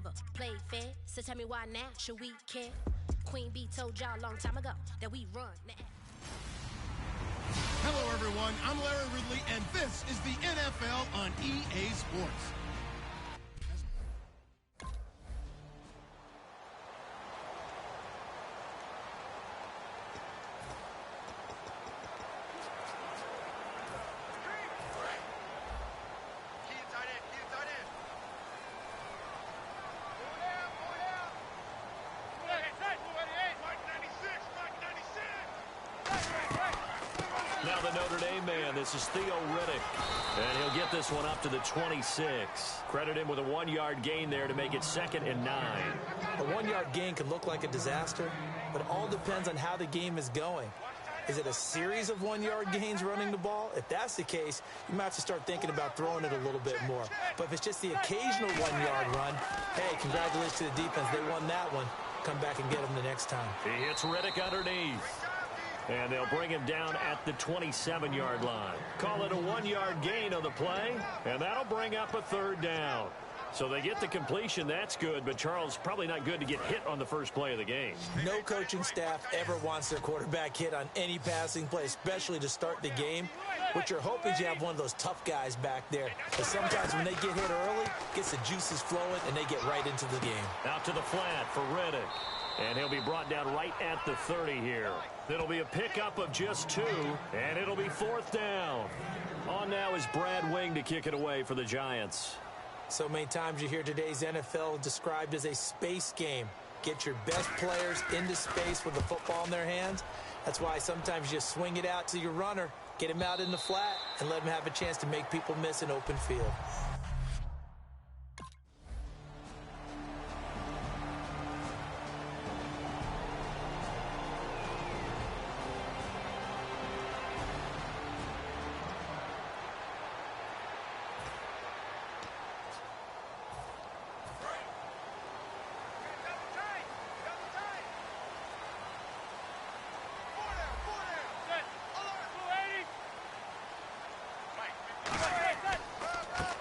never played fair. So tell me why now should we care? Queen Bee told y'all a long time ago that we run. Hello, everyone. I'm Larry Ridley, and this is the NFL on EA Sports. Now the Notre Dame man, this is Theo Riddick, and he'll get this one up to the 26. Credit him with a 1-yard gain there to make it 2nd and 9. A 1-yard gain can look like a disaster, but it all depends on how the game is going. Is it a series of 1-yard gains running the ball? If that's the case, you might have to start thinking about throwing it a little bit more. But if it's just the occasional 1-yard run, hey, congratulations to the defense. They won that one. Come back and get them the next time. He hits Riddick underneath. And they'll bring him down at the 27-yard line. Call it a 1-yard gain on the play, and that'll bring up a 3rd down. So they get the completion. That's good, but Charles, probably not good to get hit on the first play of the game. No coaching staff ever wants their quarterback hit on any passing play, especially to start the game. What you're hoping is you have one of those tough guys back there. But sometimes when they get hit early, gets the juices flowing, and they get right into the game. Out to the flat for Riddick. And he'll be brought down right at the 30 here. It'll be a pickup of just 2, and it'll be 4th down. On now is Brad Wing to kick it away for the Giants. So many times you hear today's NFL described as a space game. Get your best players into space with the football in their hands. That's why sometimes you swing it out to your runner, get him out in the flat, and let him have a chance to make people miss an open field.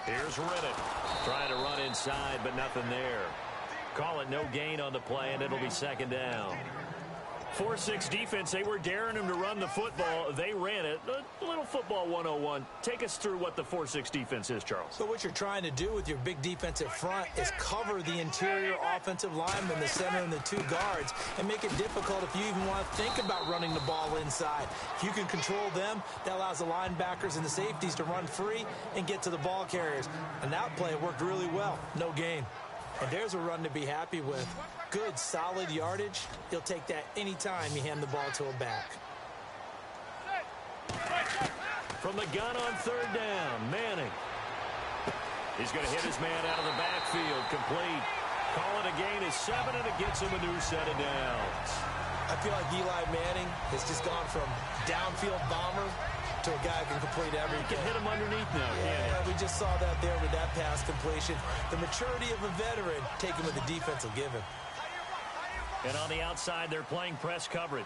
Here's Riddick trying to run inside, but nothing there. Call it no gain on the play, and it'll be 2nd down. 4-6 defense, they were daring him to run the football. They ran it. A little football 101. Take us through what the 4-6 defense is, Charles. So what you're trying to do with your big defensive front is cover the interior offensive lineman, the center, and the 2 guards, and make it difficult if you even want to think about running the ball inside. If you can control them, that allows the linebackers and the safeties to run free and get to the ball carriers. And that play worked really well. No gain. And there's a run to be happy with. Good, solid yardage. He'll take that anytime you hand the ball to a back. From the gun on 3rd down, Manning. He's going to hit his man out of the backfield, complete. Call it a gain of 7, and it gets him a new set of downs. I feel like Eli Manning has just gone from downfield bomber to a guy who can complete everything. You can hit him underneath now, yeah, we just saw that there with that pass completion. The maturity of a veteran taking what the defense will give him. And on the outside, they're playing press coverage.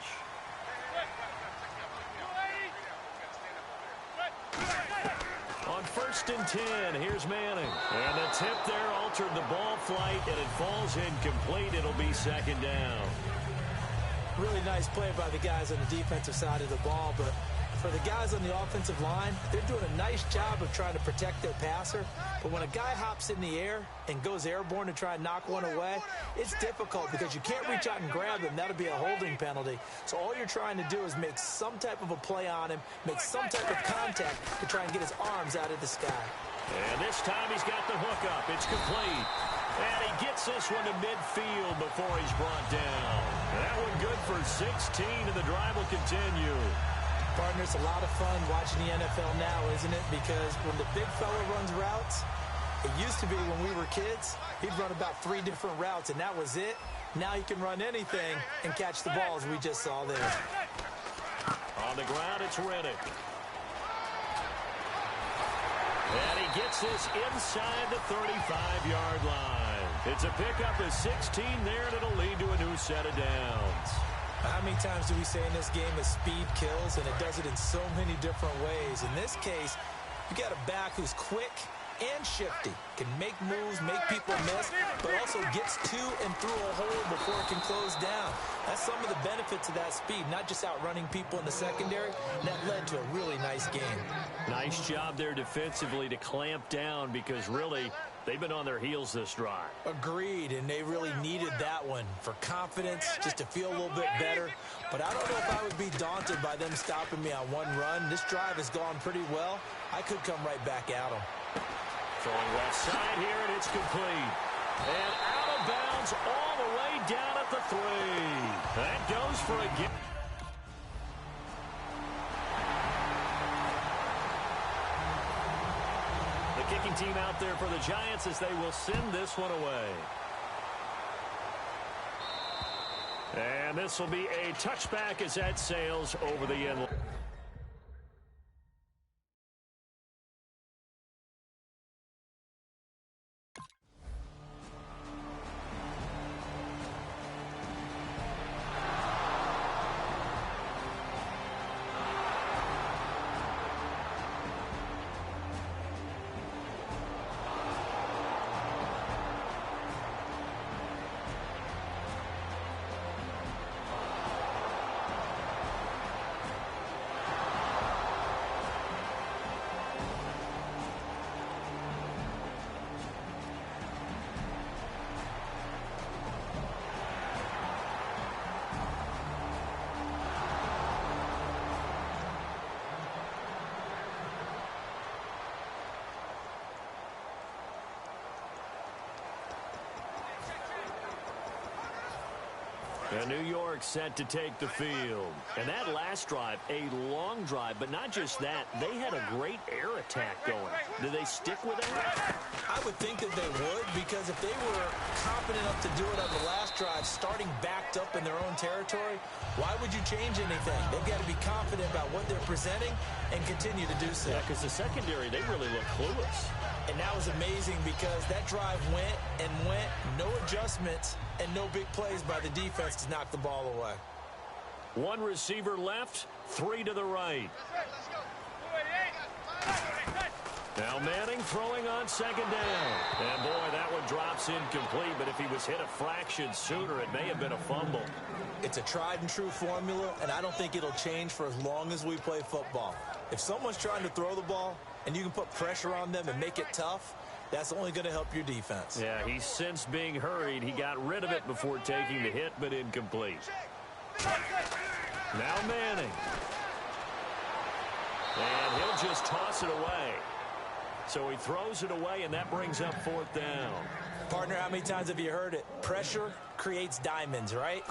On 1st and 10, here's Manning. And the tip there altered the ball flight, and it falls incomplete. It'll be 2nd down. Really nice play by the guys on the defensive side of the ball, but for the guys on the offensive line, they're doing a nice job of trying to protect their passer. But when a guy hops in the air and goes airborne to try and knock one away, it's difficult because you can't reach out and grab him. That'll be a holding penalty. So all you're trying to do is make some type of a play on him, make some type of contact to try and get his arms out of the sky. And this time he's got the hook up. It's complete. And he gets this one to midfield before he's brought down. That one good for 16, and the drive will continue. Partner, it's a lot of fun watching the NFL now, isn't it? Because when the big fella runs routes, it used to be when we were kids, he'd run about 3 different routes, and that was it. Now he can run anything and catch the ball, as we just saw there. On the ground, it's Riddick. And he gets this inside the 35-yard line. It's a pickup of 16 there, and it'll lead to a new set of downs. How many times do we say in this game that speed kills, and it does it in so many different ways? In this case, you got a back who's quick and shifty. Can make moves, make people miss, but also gets to and through a hole before it can close down. That's some of the benefits of that speed, not just outrunning people in the secondary. And that led to a really nice game. Nice job there defensively to clamp down because really they've been on their heels this drive. Agreed, and they really needed that one for confidence, just to feel a little bit better. But I don't know if I would be daunted by them stopping me on one run. This drive has gone pretty well. I could come right back at them. Throwing left side here, and it's complete. And out of bounds all the way down at the 3. That goes for a game. The kicking team out there for the Giants as they will send this one away. And this will be a touchback as that sails over the end. And New York set to take the field. And that last drive, a long drive, but not just that, they had a great air attack going. Do they stick with that? I would think that they would, because if they were confident enough to do it on the last drive, starting backed up in their own territory, why would you change anything? They've got to be confident about what they're presenting and continue to do so. Yeah, because the secondary, they really look clueless. And that was amazing because that drive went and went, no adjustments, and no big plays by the defense to knock the ball away. One receiver left, 3 to the right. Now Manning throwing on second down. And boy, that one drops incomplete, but if he was hit a fraction sooner, it may have been a fumble. It's a tried and true formula, and I don't think it'll change for as long as we play football. If someone's trying to throw the ball and you can put pressure on them and make it tough, that's only going to help your defense. Yeah, he's since being hurried. He got rid of it before taking the hit, but incomplete. Now Manning. And he'll just toss it away. So he throws it away, and that brings up 4th down. Partner, how many times have you heard it? Pressure creates diamonds, right?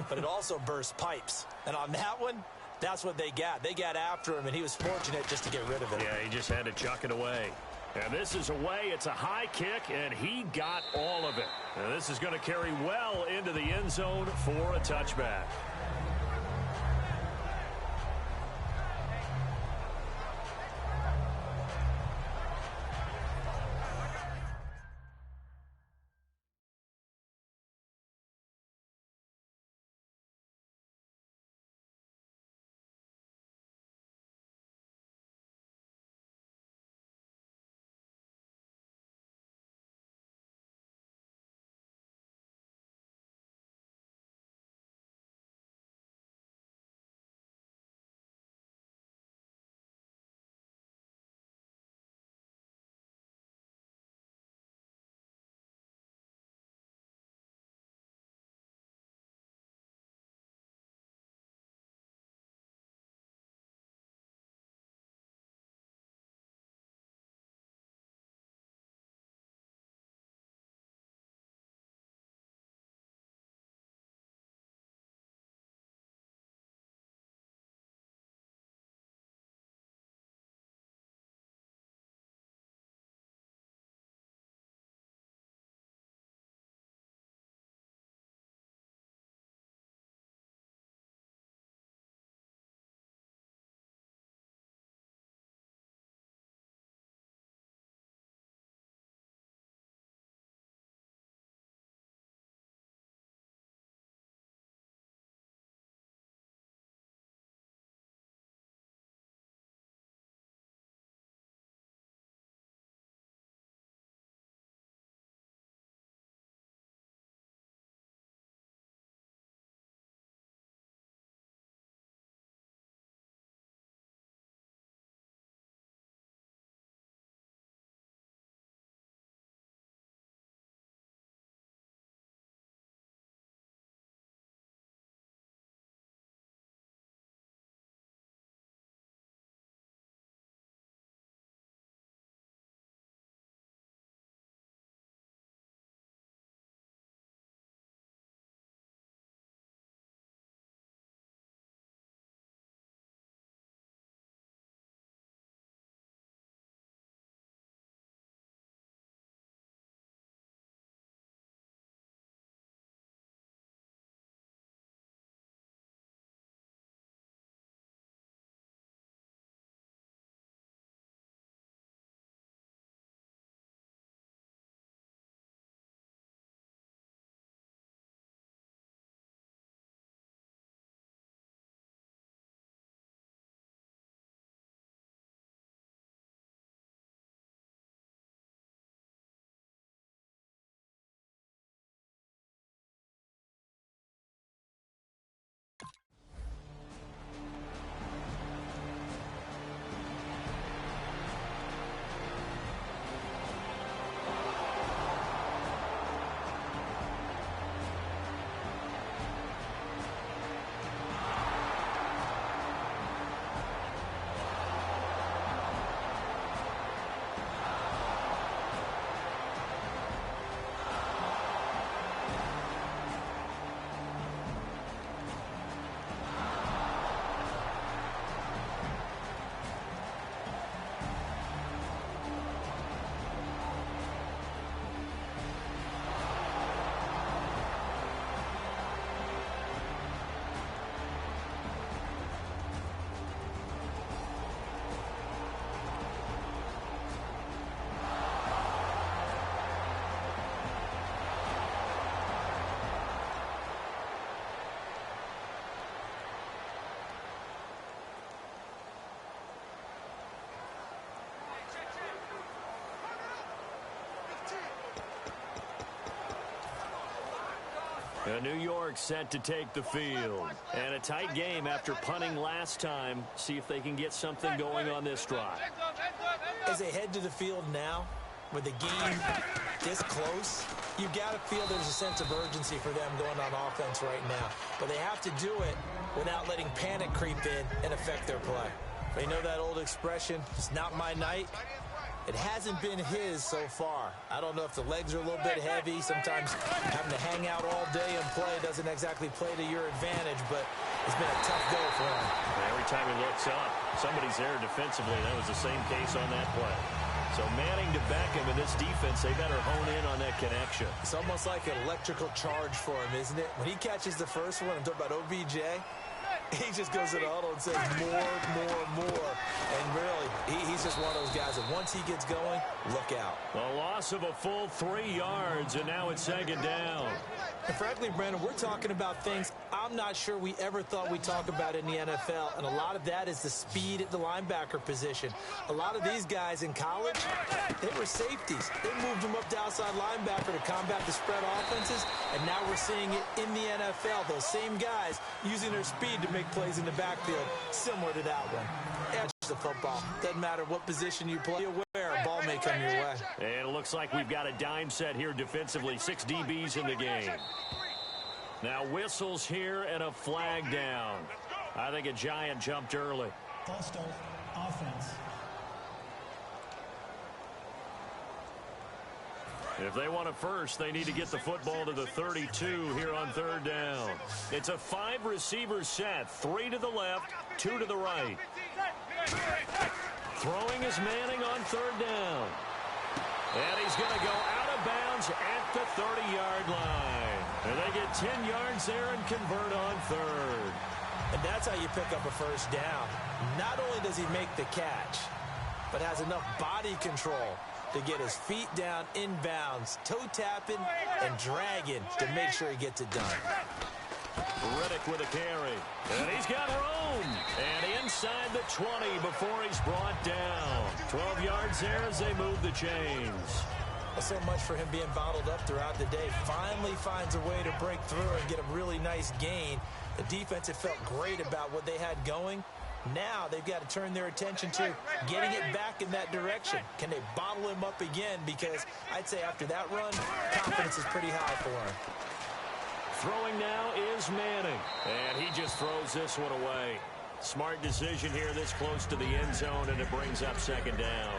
But it also bursts pipes. And on that one, that's what they got. They got after him, and he was fortunate just to get rid of it. Yeah, he just had to chuck it away. And this is away. It's a high kick, and he got all of it. And this is going to carry well into the end zone for a touchback. New York set to take the field. And a tight game after punting last time. See if they can get something going on this drive. As they head to the field now, with the game this close, you've got to feel there's a sense of urgency for them going on offense right now. But they have to do it without letting panic creep in and affect their play. They know that old expression, it's not my night. It hasn't been his so far. I don't know if the legs are a little bit heavy. Sometimes having to hang out all day and play doesn't exactly play to your advantage, but it's been a tough go for him. Every time he looks up, somebody's there defensively. That was the same case on that play. So Manning to Beckham in this defense, they better hone in on that connection. It's almost like an electrical charge for him, isn't it? When he catches the first one, I'm talking about OBJ, he just goes to the huddle and says more. And really, he's just one of those guys that once he gets going, look out. A loss of a full 3 yards, and now it's second down. And frankly, Brandon, we're talking about things I'm not sure we ever thought we'd talk about in the NFL, and a lot of that is the speed at the linebacker position. A lot of these guys in college, they were safeties. They moved them up to outside linebacker to combat the spread offenses, and now we're seeing it in the NFL. Those same guys using their speed to make plays in the backfield, similar to that one. Edge the football. Doesn't matter what position you play, aware a ball may come your way. And it looks like we've got a dime set here defensively. 6 DBs in the game. Now whistles here and a flag down. I think a Giant jumped early. False start, offense. If they want it first, they need to get the football to the 32 here on third down. It's a 5-receiver set. 3 to the left, 2 to the right. Throwing is Manning on third down. And he's going to go out of bounds at the 30-yard line. And they get 10 yards there and convert on third. And that's how you pick up a first down. Not only does he make the catch, but has enough body control to get his feet down inbounds, toe tapping and dragging to make sure he gets it done. Riddick with a carry. And he's got room. And inside the 20 before he's brought down. 12 yards there as they move the chains. Well, so much for him being bottled up throughout the day. Finally finds a way to break through and get a really nice gain. The defense had felt great about what they had going. Now they've got to turn their attention to getting it back in that direction. Can they bottle him up again? Because I'd say after that run, confidence is pretty high for him. Throwing now is Manning. And he just throws this one away. Smart decision here this close to the end zone, and it brings up second down.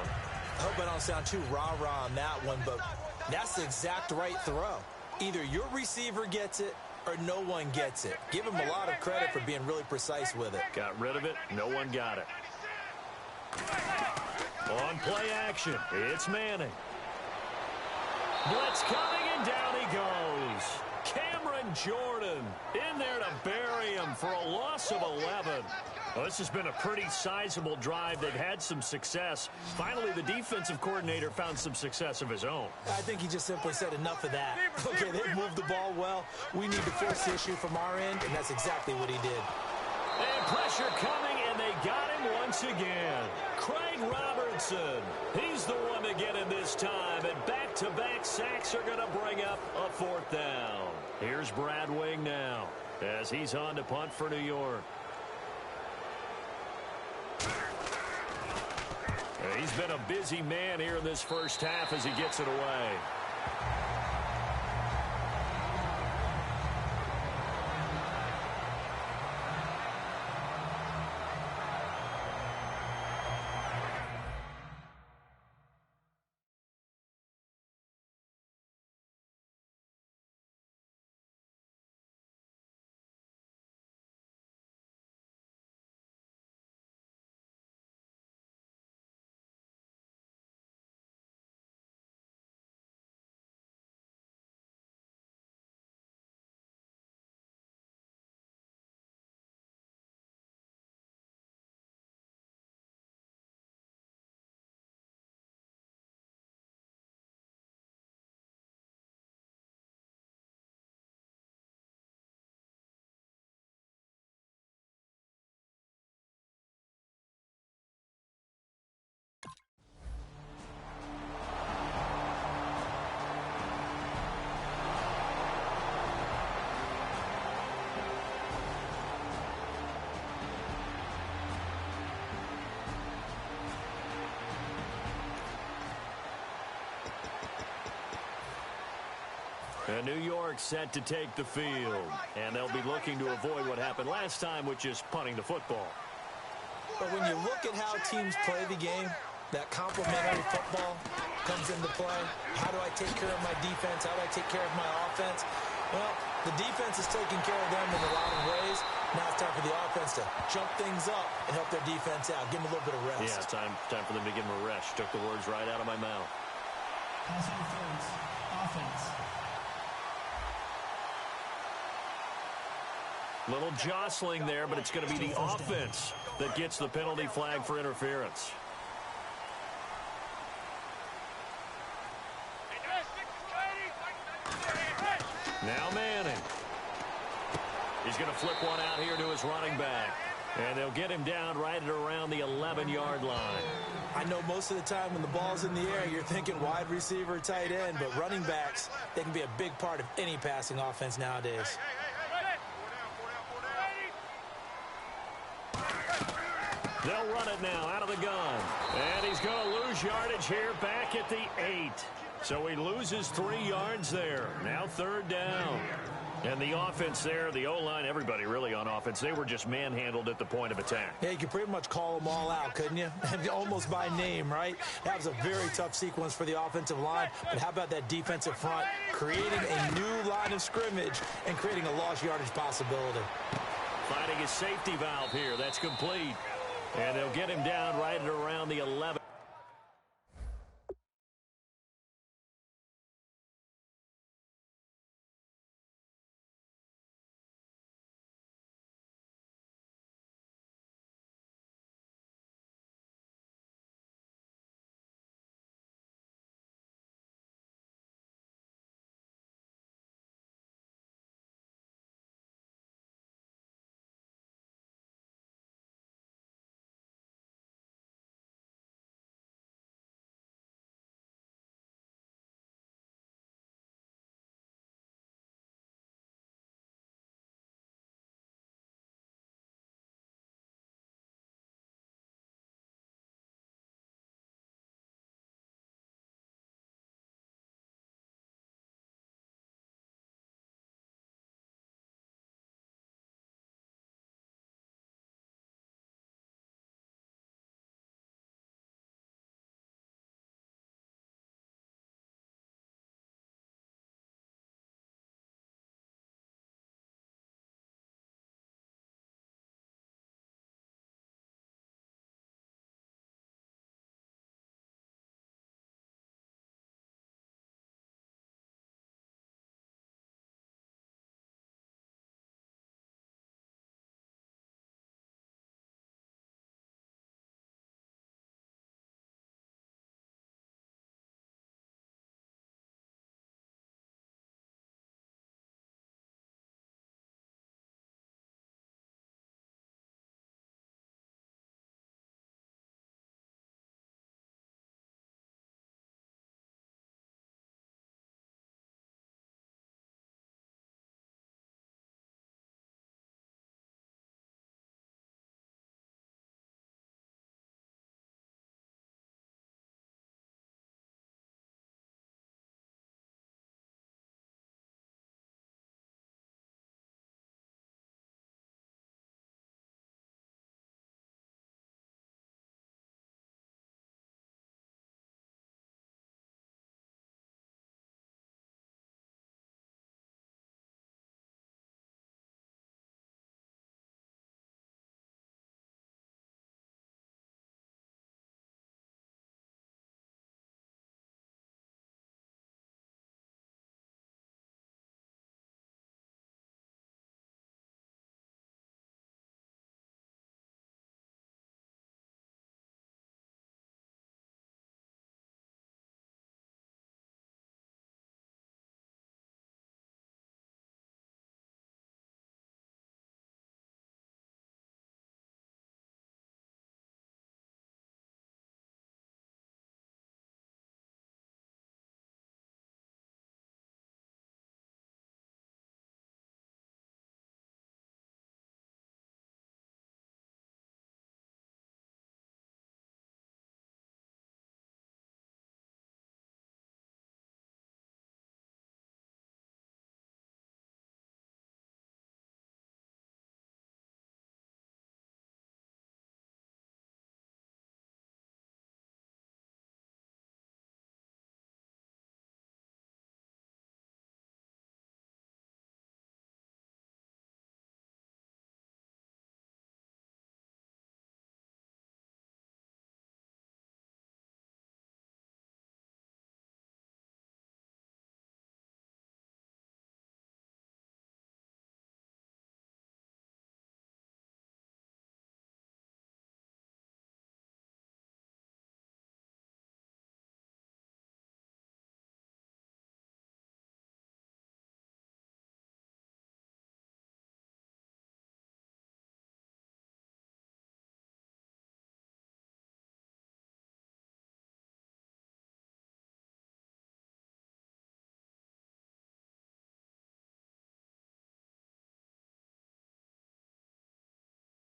I hope I don't sound too rah-rah on that one, but that's the exact right throw. Either your receiver gets it or no one gets it. Give him a lot of credit for being really precise with it. Got rid of it. No one got it. On play action, it's Manning. Blitz coming, and down he goes. Cameron Jordan in there to bury him for a loss of 11. Well, this has been a pretty sizable drive. They've had some success. Finally, the defensive coordinator found some success of his own. I think he just simply said enough of that. Okay, they've moved the ball well. We need to force the issue from our end, and that's exactly what he did. And pressure coming, and they got him once again. Craig Robertson, he's the one to get him this time, and back-to-back sacks are going to bring up a fourth down. Here's Brad Wing now as he's on to punt for New York. He's been a busy man here in this first half as he gets it away. And New York set to take the field. And they'll be looking to avoid what happened last time, which is punting the football. But when you look at how teams play the game, that complementary football comes into play. How do I take care of my defense? How do I take care of my offense? Well, the defense is taking care of them in a lot of ways. Now it's time for the offense to jump things up and help their defense out. Give them a little bit of rest. Yeah, time for them to give them a rest. Took the words right out of my mouth. Pass interference. Offense. Little jostling there, but it's going to be the offense that gets the penalty flag for interference. Now Manning. He's going to flip one out here to his running back. And they'll get him down right at around the 11-yard line. I know most of the time when the ball's in the air, you're thinking wide receiver, tight end, but running backs, they can be a big part of any passing offense nowadays. They'll run it now out of the gun. And he's going to lose yardage here back at the 8. So he loses 3 yards there. Now 3rd down. And the offense there, the O-line, everybody really on offense, they were just manhandled at the point of attack. Yeah, you could pretty much call them all out, couldn't you? Almost by name, right? That was a very tough sequence for the offensive line. But how about that defensive front creating a new line of scrimmage and creating a lost yardage possibility? Finding his safety valve here. That's complete. And they'll get him down right at around the 11.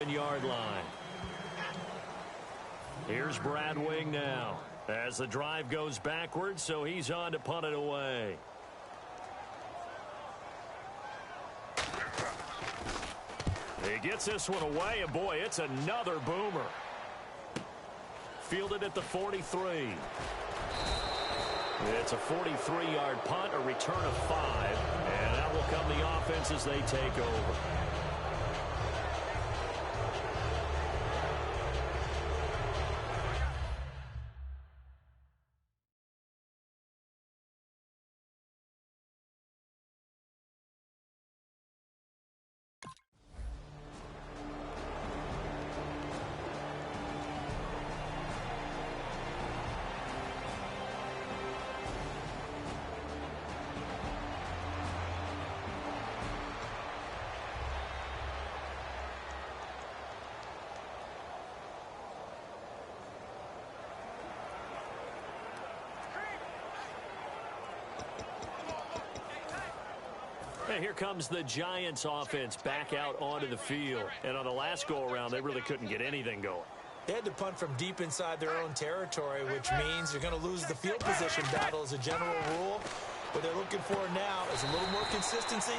Yard line. Here's Brad Wing now as the drive goes backwards, so he's on to punt it away. He gets this one away, and boy, it's another boomer. Fielded at the 43. It's a 43-yard punt, a return of 5, and that will come the offense as they take over. And here comes the Giants offense back out onto the field. And on the last go-around, they really couldn't get anything going. They had to punt from deep inside their own territory, which means you're going to lose the field position battle as a general rule. What they're looking for now is a little more consistency,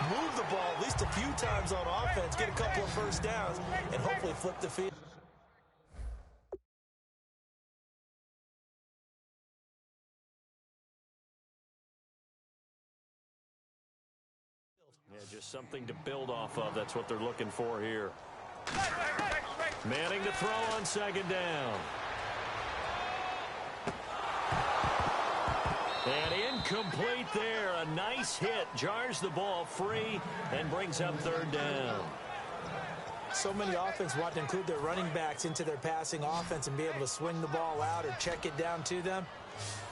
move the ball at least a few times on offense, get a couple of first downs, and hopefully flip the field. Yeah, just something to build off of. That's what they're looking for here. Manning to throw on second down. And incomplete there. A nice hit. Jars the ball free and brings up third down. So many offense want to include their running backs into their passing offense and be able to swing the ball out or check it down to them.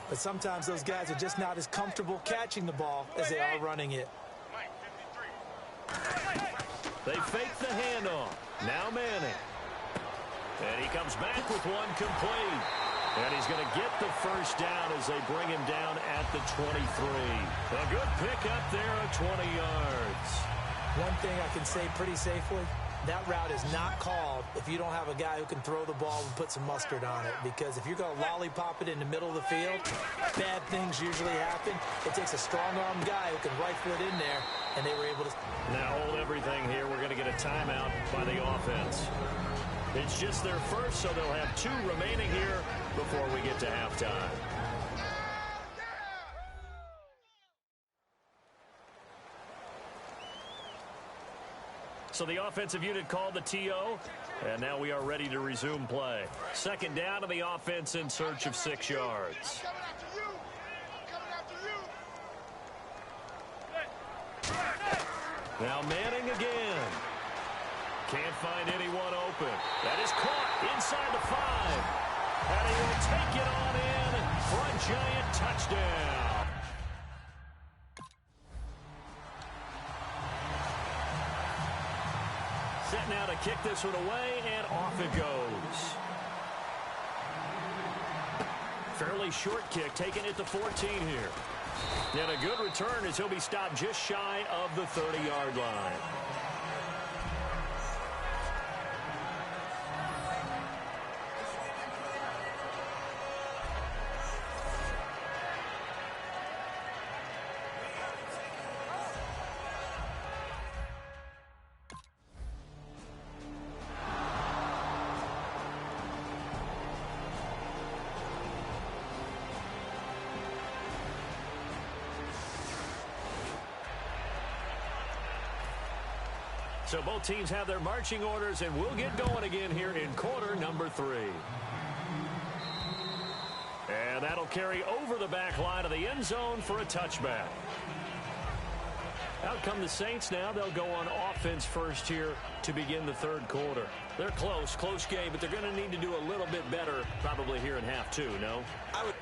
But sometimes those guys are just not as comfortable catching the ball as they are running it. They fake the handoff. Now Manning. And he comes back with one complete. And he's going to get the first down as they bring him down at the 23. A good pickup there at 20 yards. One thing I can say pretty safely, that route is not called if you don't have a guy who can throw the ball and put some mustard on it. Because if you're going to lollipop it in the middle of the field, bad things usually happen. It takes a strong-armed guy who can rifle it in there, and they were able to. Now hold everything here. We're going to get a timeout by the offense. It's just their first, so they'll have 2 remaining here before we get to halftime. So the offensive unit called the TO, and now we are ready to resume play. Second down to the offense in search of 6 yards. Now Manning again. Can't find anyone open. That is caught inside the 5. And he will take it on in for a Giant touchdown. Set now to kick this one away, and off it goes. Fairly short kick, taken at the 14 here. And a good return as he'll be stopped just shy of the 30-yard line. So both teams have their marching orders, and we'll get going again here in quarter number 3. And that'll carry over the back line of the end zone for a touchback. Out come the Saints now. They'll go on offense first here to begin the third quarter. They're close game, but they're going to need to do a little bit better probably here in half 2, no? I would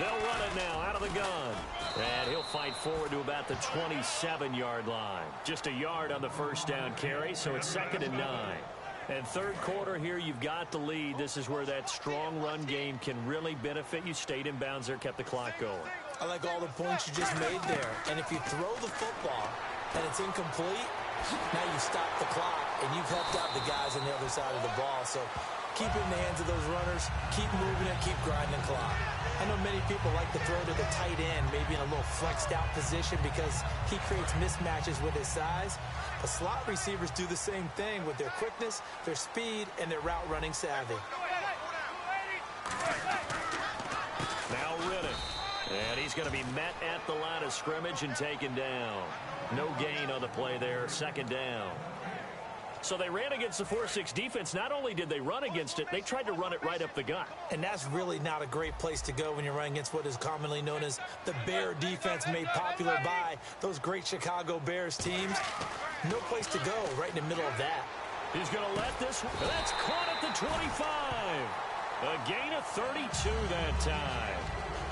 They'll run it now out of the gun. And he'll fight forward to about the 27-yard line. Just a yard on the first down carry, so it's 2nd and 9. And third quarter here, you've got the lead. This is where that strong run game can really benefit you. Stayed in bounds there, kept the clock going. I like all the points you just made there. And if you throw the football and it's incomplete, now you stop the clock, and you've helped out the guys on the other side of the ball. So keep it in the hands of those runners. Keep moving it. Keep grinding clock. I know many people like to throw to the tight end, maybe in a little flexed out position because he creates mismatches with his size. But slot receivers do the same thing with their quickness, their speed, and their route running savvy. Now Riddick. And he's going to be met at the line of scrimmage and taken down. No gain on the play there, 2nd down. So they ran against the 4-6 defense. Not only did they run against it, they tried to run it right up the gut. And that's really not a great place to go when you're running against what is commonly known as the Bear defense, made popular by those great Chicago Bears teams. No place to go right in the middle of that. He's going to let this. That's caught at the 25. A gain of 32 that time.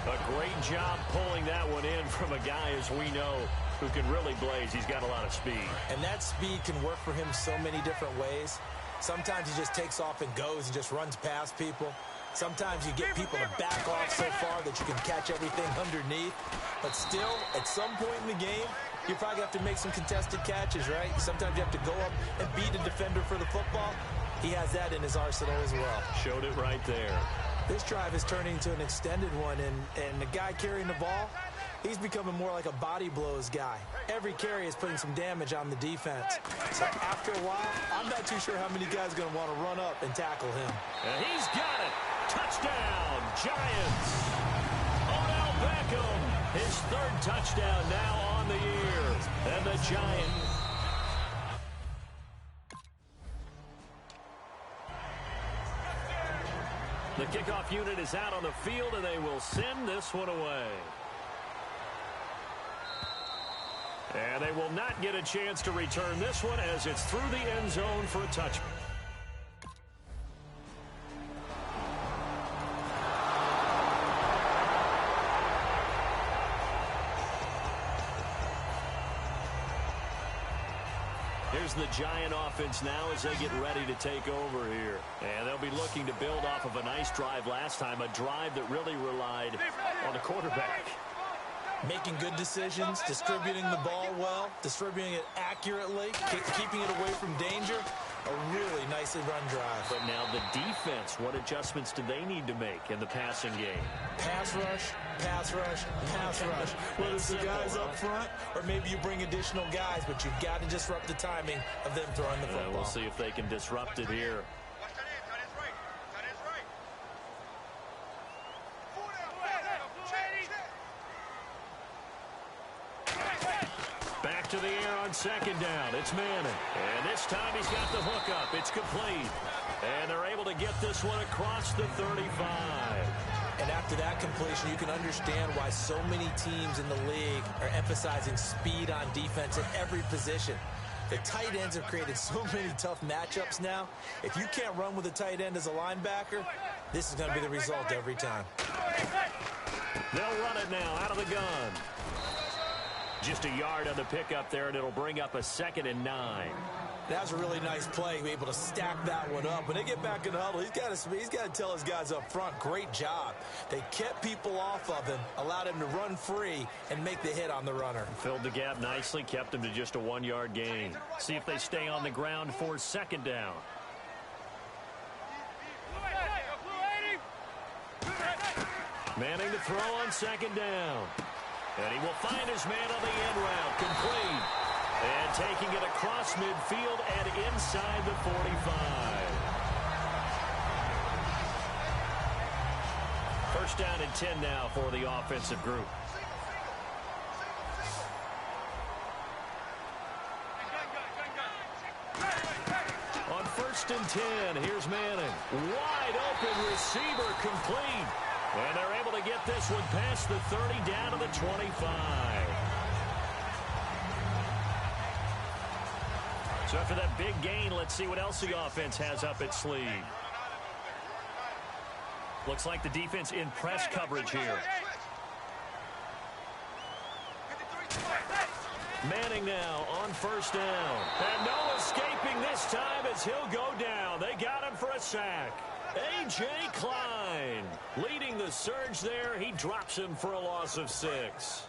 A great job pulling that one in from a guy, as we know, who can really blaze. He's got a lot of speed. And that speed can work for him so many different ways. Sometimes he just takes off and goes and just runs past people. Sometimes you get people to back off so far that you can catch everything underneath. But still, at some point in the game, you probably have to make some contested catches, right? Sometimes you have to go up and beat a defender for the football. He has that in his arsenal as well. Showed it right there. This drive is turning into an extended one, and the guy carrying the ball, he's becoming more like a body blows guy. Every carry is putting some damage on the defense. So after a while, I'm not too sure how many guys are going to want to run up and tackle him. And he's got it. Touchdown, Giants. Odell Beckham, his 3rd touchdown now on the year. And the Giants. The kickoff unit is out on the field, and they will send this one away. And they will not get a chance to return this one as it's through the end zone for a touchdown. Here's the Giant offense now as they get ready to take over here. And they'll be looking to build off of a nice drive last time, a drive that really relied on the quarterback. Making good decisions, distributing the ball well, distributing it accurately, keeping it away from danger. A really nicely run drive. But now the defense, what adjustments do they need to make in the passing game? Pass rush, pass rush, pass rush. Whether it's the guys up front or maybe you bring additional guys, but you've got to disrupt the timing of them throwing the football. We'll see if they can disrupt it here. Back to the air on 2nd down. It's Manning. And this time he's got the hook up. It's complete. And they're able to get this one across the 35. And after that completion, you can understand why so many teams in the league are emphasizing speed on defense at every position. The tight ends have created so many tough matchups now. If you can't run with a tight end as a linebacker, this is going to be the result every time. They'll run it now out of the gun. Just a yard on the pickup there, and it'll bring up a 2nd and 9. That was a really nice play, be able to stack that one up. When they get back in the huddle, he's got to tell his guys up front, great job. They kept people off of him, allowed him to run free, and make the hit on the runner. Filled the gap nicely, kept him to just a 1-yard gain. See if they stay on the ground for 2nd down. Manning to throw on 2nd down. And he will find his man on the end route. Complete. And taking it across midfield and inside the 45. First down and 10 now for the offensive group. On 1st and 10, here's Manning. Wide open receiver, complete. And they're able to get this one past the 30 down to the 25. So after that big gain, let's see what else the offense has up its sleeve. Looks like the defense in press coverage here. Manning now on first down. And no escaping this time as he'll go down. They got him for a sack. A.J. Klein leading the surge there. He drops him for a loss of 6.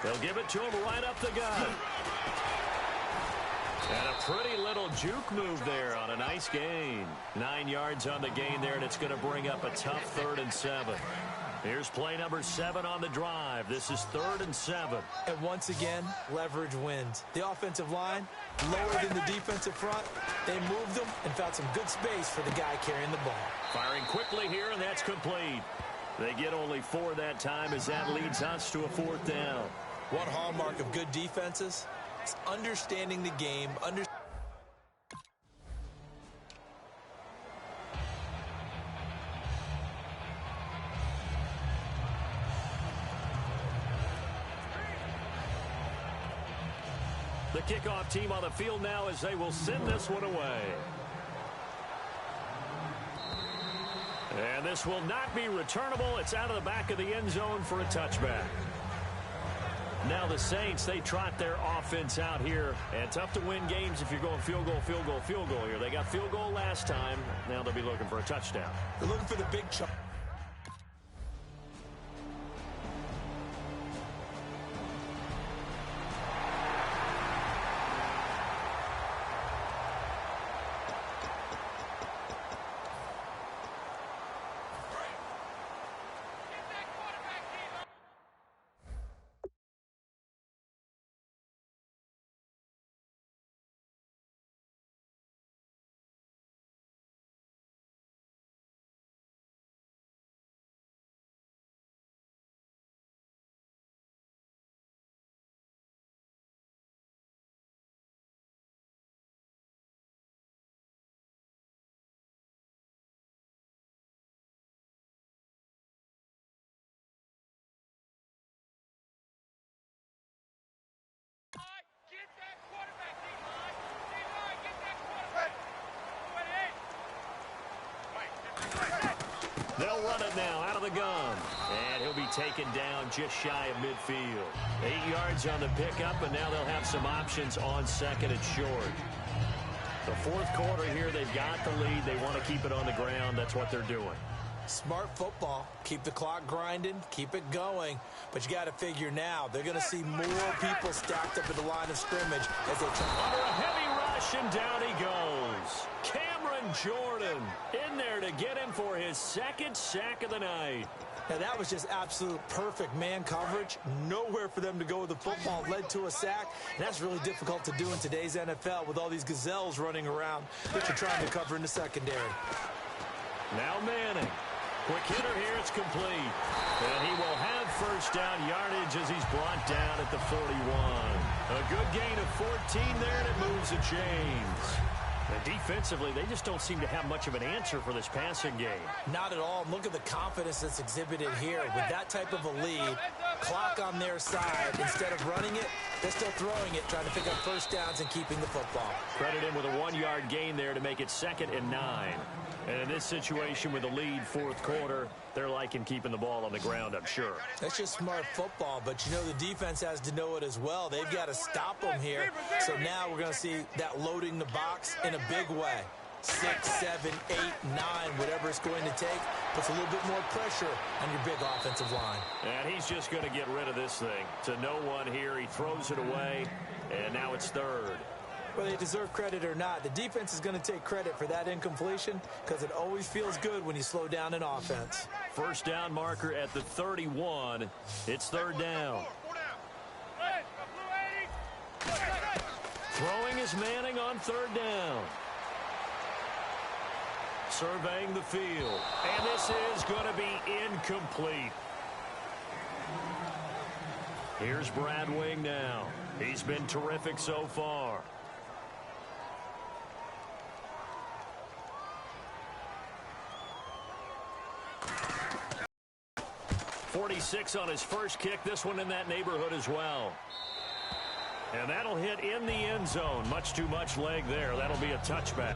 They'll give it to him right up the gut. And a pretty little juke move there on a nice gain. 9 yards on the gain there, and it's going to bring up a tough 3rd and 7. Here's play number 7 on the drive. This is 3rd and 7. And once again, leverage wins. The offensive line, lower than the defensive front. They moved them and found some good space for the guy carrying the ball. Firing quickly here, and that's complete. They get only 4 that time as that leads us to a 4th down. One hallmark of good defenses is understanding the game. The kickoff team on the field now as they will send this one away. And this will not be returnable. It's out of the back of the end zone for a touchback. Now the Saints, they trot their offense out here. And tough to win games if you're going field goal, field goal, field goal here. They got field goal last time. Now they'll be looking for a touchdown. They're looking for the big chunk. They'll run it now out of the gun. And he'll be taken down just shy of midfield. 8 yards on the pickup, and now they'll have some options on 2nd and short. The 4th quarter here, they've got the lead. They want to keep it on the ground. That's what they're doing. Smart football. Keep the clock grinding. Keep it going. But you got to figure now, they're going to see more people stacked up at the line of scrimmage as they try. Under a heavy rush, and down he goes. Cameron Jordan in there to get him for his 2nd sack of the night. Now, that was just absolute perfect man coverage. Nowhere for them to go with the football. Led to a sack. And that's really difficult to do in today's NFL with all these gazelles running around that you're trying to cover in the secondary. Now Manning. Quick hitter here. It's complete. And he will have first down yardage as he's brought down at the 41. A good gain of 14 there, and it moves the chains. And defensively, they just don't seem to have much of an answer for this passing game. Not at all. Look at the confidence that's exhibited here. With that type of a lead, clock on their side, instead of running it, they're still throwing it, trying to pick up first downs and keeping the football. Credit him with a 1-yard gain there to make it 2nd and 9. And in this situation with the lead 4th quarter, they're liking keeping the ball on the ground, I'm sure. That's just smart football, but you know the defense has to know it as well. They've got to stop them here. So now we're going to see that loading the box in a big way. 6, 7, 8, 9, whatever it's going to take, puts a little bit more pressure on your big offensive line. And he's just going to get rid of this thing. To no one here, he throws it away, and now it's 3rd. Whether they deserve credit or not, the defense is going to take credit for that incompletion because it always feels good when you slow down an offense. First down marker at the 31. It's 3rd down. Throwing is Manning on 3rd down. Surveying the field. And this is going to be incomplete. Here's Brad Wing now. He's been terrific so far. 46 on his first kick. This one in that neighborhood as well. And that'll hit in the end zone. Much too much leg there. That'll be a touchback.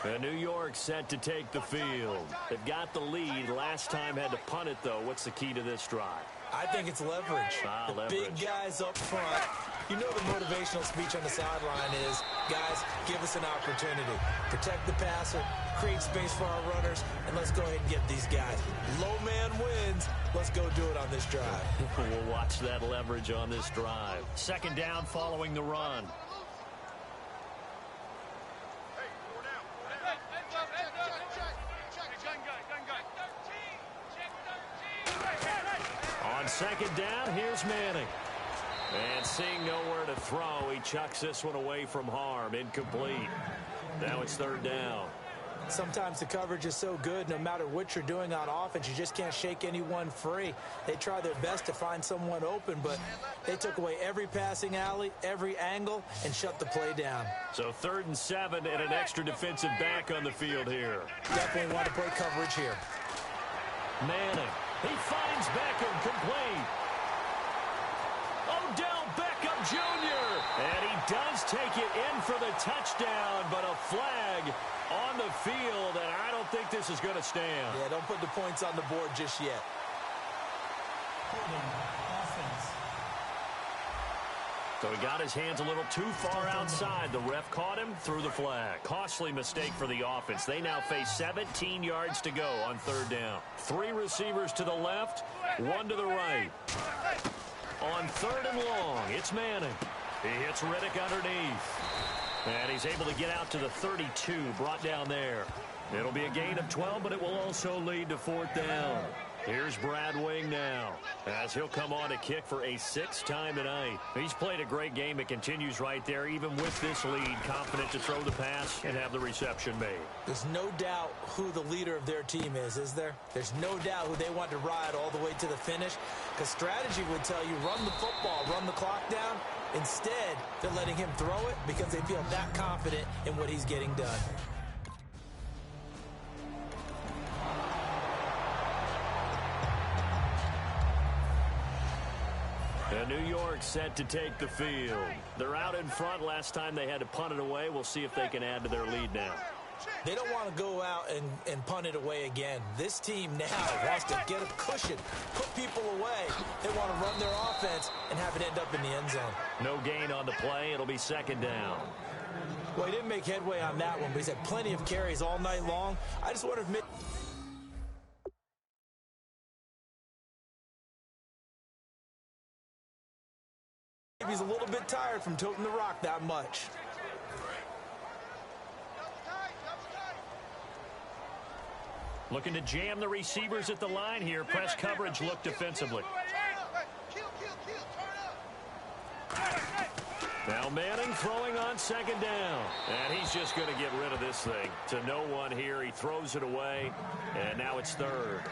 And New York set to take the field. They've got the lead. Last time had to punt it, though. What's the key to this drive? I think it's leverage. Big guys up front. You know the motivational speech on the sideline is, guys, give us an opportunity. Protect the passer, create space for our runners, and let's go ahead and get these guys. Low man wins. Let's go do it on this drive. We'll watch that leverage on this drive. Second down following the run. On second down, here's Manning. And seeing nowhere to throw, he chucks this one away from harm. Incomplete. Now it's third down. Sometimes the coverage is so good, no matter what you're doing on offense, you just can't shake anyone free. They try their best to find someone open, but they took away every passing alley, every angle, and shut the play down. So 3rd and 7 and an extra defensive back on the field here. Definitely want to play coverage here. Manning. He finds Beckham complete. Odell Beckham Jr. And he does take it in for the touchdown, but a flag on the field, and I don't think this is going to stand. Yeah, don't put the points on the board just yet. Offense. So he got his hands a little too far outside. The ref caught him, threw the flag. Costly mistake for the offense. They now face 17 yards to go on 3rd down. 3 receivers to the left, 1 to the right. On 3rd and long, it's Manning. He hits Riddick underneath. And he's able to get out to the 32, brought down there. It'll be a gain of 12, but it will also lead to 4th down. Here's Brad Wing now, as he'll come on to kick for a 6th time tonight. He's played a great game. It continues right there, even with this lead, confident to throw the pass and have the reception made. There's no doubt who the leader of their team is there? There's no doubt who they want to ride all the way to the finish, because strategy would tell you run the football, run the clock down. Instead, they're letting him throw it because they feel that confident in what he's getting done. And New York set to take the field. They're out in front. Last time they had to punt it away. We'll see if they can add to their lead now. They don't want to go out and punt it away again. This team now wants to get a cushion, put people away. They want to run their offense and have it end up in the end zone. No gain on the play. It'll be 2nd down. Well, he didn't make headway on that one, but he's had plenty of carries all night long. I just wonder if maybe he's a little bit tired from toting the rock that much. Looking to jam the receivers at the line here. Press coverage look defensively. Now Manning throwing on 2nd down. And he's just going to get rid of this thing. To no one here. He throws it away. And now it's 3rd.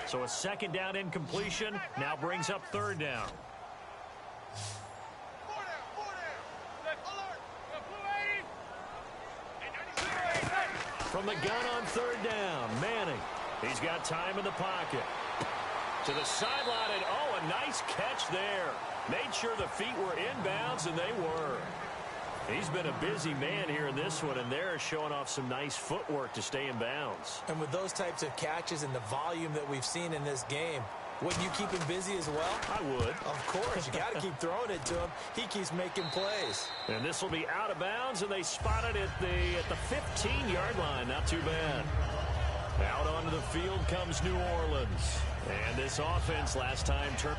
So a 2nd down incompletion now brings up 3rd down. From the gun on 3rd down, Manning. He's got time in the pocket. To the sideline, and oh, a nice catch there. Made sure the feet were inbounds, and they were. He's been a busy man here in this one, and they're showing off some nice footwork to stay in bounds. And with those types of catches and the volume that we've seen in this game, wouldn't you keep him busy as well? I would. Of course. You got to keep throwing it to him. He keeps making plays. And this will be out of bounds, and they spot it at the 15-yard line. Not too bad. Out onto the field comes New Orleans. And this offense last time turned.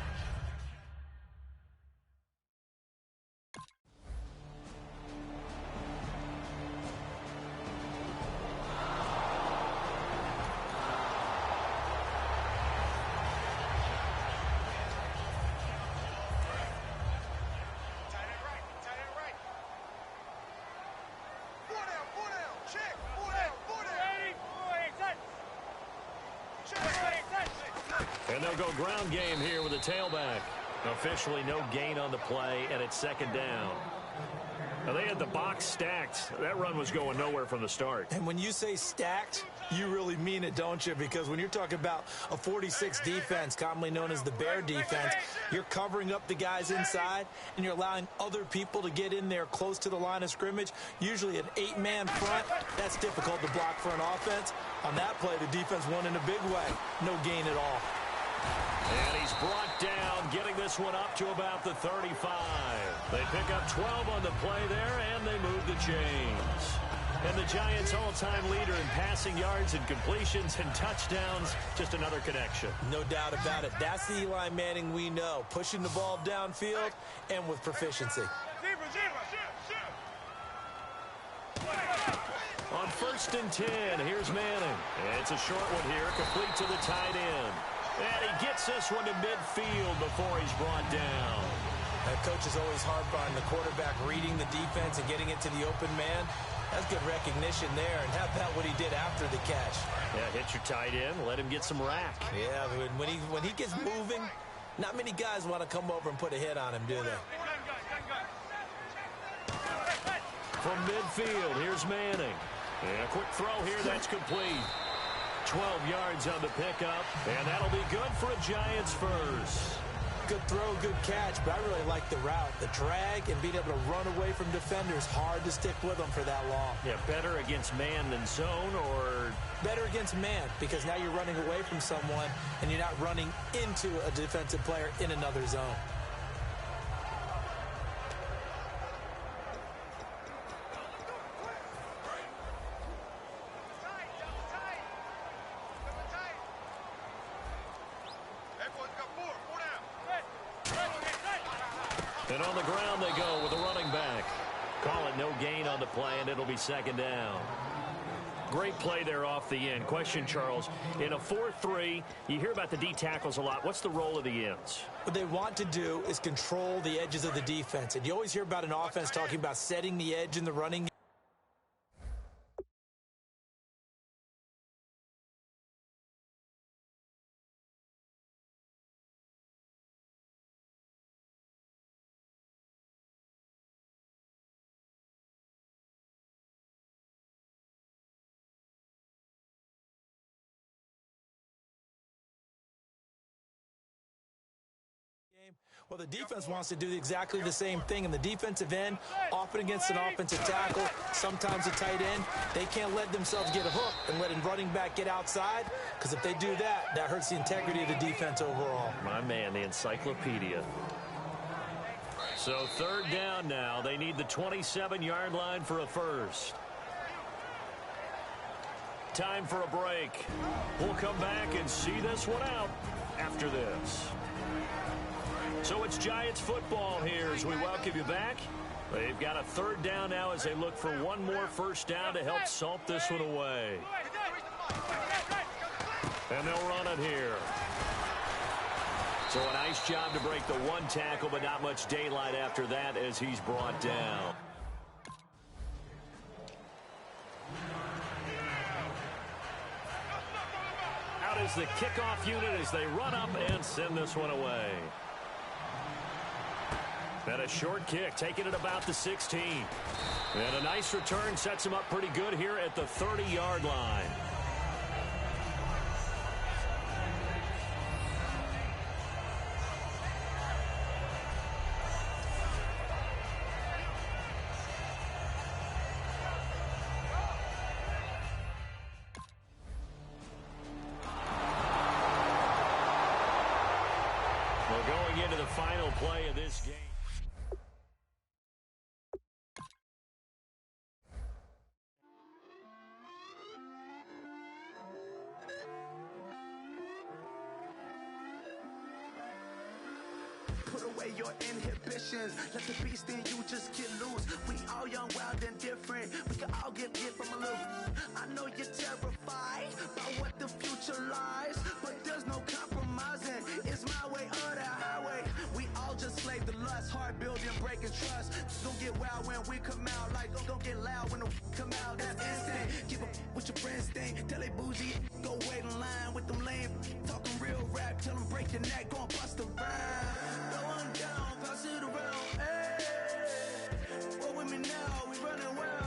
And they'll go ground game here with a tailback. Officially no gain on the play, and it's 2nd down. Now, they had the box stacked. That run was going nowhere from the start. And when you say stacked, you really mean it, don't you? Because when you're talking about a 46 defense, commonly known as the Bear defense, you're covering up the guys inside, and you're allowing other people to get in there close to the line of scrimmage. Usually an 8-man front, that's difficult to block for an offense. On that play, the defense won in a big way. No gain at all. And he's brought down, getting this one up to about the 35. They pick up 12 on the play there, and they move the chains. And the Giants' all-time leader in passing yards and completions and touchdowns, just another connection. No doubt about it. That's the Eli Manning we know, pushing the ball downfield and with proficiency. On 1st and 10, here's Manning. It's a short one here, complete to the tight end. And he gets this one to midfield before he's brought down. Coach is always hard on the quarterback reading the defense and getting it to the open man. That's good recognition there, and how about what he did after the catch? Yeah, hit your tight end, let him get some rack. Yeah, when he gets moving, not many guys want to come over and put a hit on him, do they? From midfield, here's Manning. And a quick throw here, that's complete. 12 yards on the pickup, and that'll be good for a Giants first. Good throw, good catch, but I really like the route. The drag and being able to run away from defenders, hard to stick with them for that long. Yeah, better against man than zone, or? Better against man, because now you're running away from someone, and you're not running into a defensive player in another zone. And on the ground they go with a running back. Call it no gain on the play, and it'll be 2nd down. Great play there off the end. Question, Charles, in a 4-3, you hear about the D tackles a lot. What's the role of the ends? What they want to do is control the edges of the defense. And you always hear about an offense talking about setting the edge in the running. Well, the defense wants to do exactly the same thing. And the defensive end, often against an offensive tackle, sometimes a tight end, they can't let themselves get a hook and let a running back get outside, because if they do that, that hurts the integrity of the defense overall. My man, the encyclopedia. So 3rd down now. They need the 27-yard line for a first. Time for a break. We'll come back and see this one out after this. So it's Giants football here as we welcome you back. They've got a 3rd down now as they look for one more first down to help salt this one away. And they'll run it here. So a nice job to break the one tackle, but not much daylight after that as he's brought down. Out is the kickoff unit as they run up and send this one away. And a short kick, taking it about the 16. And a nice return sets him up pretty good here at the 30-yard line. Well, going into the final play of this game. Put away your inhibitions. Let the beast in you just get loose. We all young, wild, and different. We can all get hit from a little. I know you're terrified about what the future lies, but there's no compromising. It's my way or the highway. We all just slave the lust, hard building, breaking trust. Don't get wild when we come out. Like don't get loud when the come out. That's instant. Keep up with your friends thing. Tell they bougie, go wait in line with them lame. Talking real rap, tell them break your neck, go and bust a rhyme. Going down, pass it around, hey. What with me now. We running well.